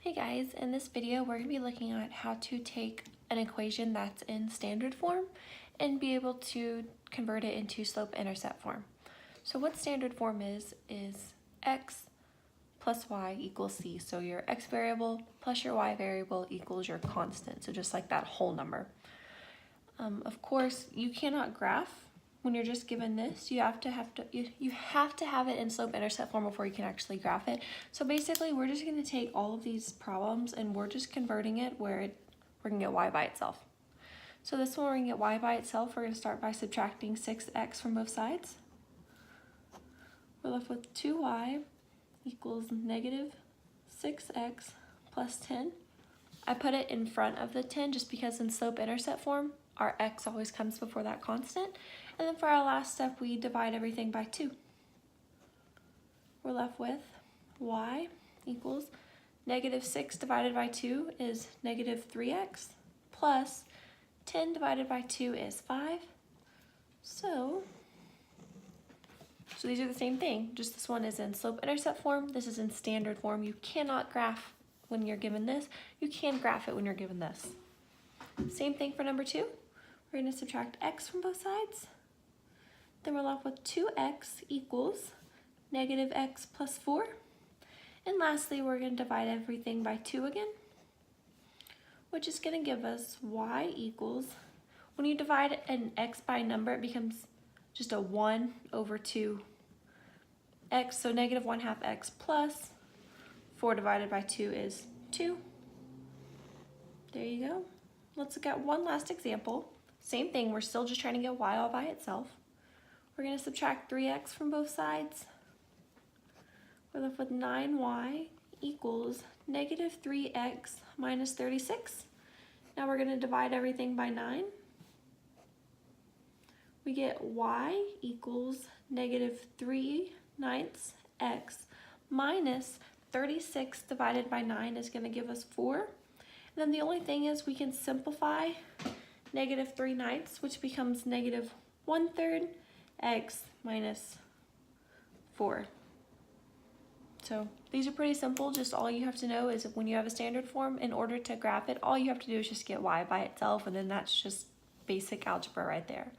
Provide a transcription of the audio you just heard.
Hey guys, in this video we're going to be looking at how to take an equation that's in standard form and be able to convert it into slope-intercept form. So what standard form is x plus y equals c. So your x variable plus your y variable equals your constant. So just like that whole number. Of course, you cannot graph when you're just given this. You have to have it in slope-intercept form before you can actually graph it. So basically, we're just going to take all of these problems and we're just converting it where we're going to get y by itself. So this one, we're going to get y by itself. We're going to start by subtracting 6x from both sides. We're left with 2y equals negative 6x plus 10. I put it in front of the 10 just because in slope-intercept form, our x always comes before that constant. And then for our last step, we divide everything by 2. We're left with y equals negative 6 divided by 2 is negative 3x plus 10 divided by 2 is 5. So these are the same thing, just this one is in slope-intercept form, this is in standard form. You cannot graph when you're given this. You can graph it when you're given this. Same thing for number 2. We're going to subtract x from both sides. Then we're left with 2x equals negative x plus 4. And lastly, we're going to divide everything by 2 again, which is going to give us y equals, when you divide an x by a number, it becomes just a 1 over 2 x, so negative 1/2 x plus 4 divided by 2 is 2. There you go. Let's look at one last example. Same thing, we're still just trying to get y all by itself. We're going to subtract 3x from both sides. We're left with 9y equals negative 3x minus 36. Now we're going to divide everything by 9. We get y equals negative 3/9 x minus 36 divided by 9 is going to give us 4. And then the only thing is we can simplify negative 3/9, which becomes negative 1/3 x minus 4. So these are pretty simple. Just all you have to know is when you have a standard form, in order to graph it, all you have to do is just get y by itself, and then that's just basic algebra right there.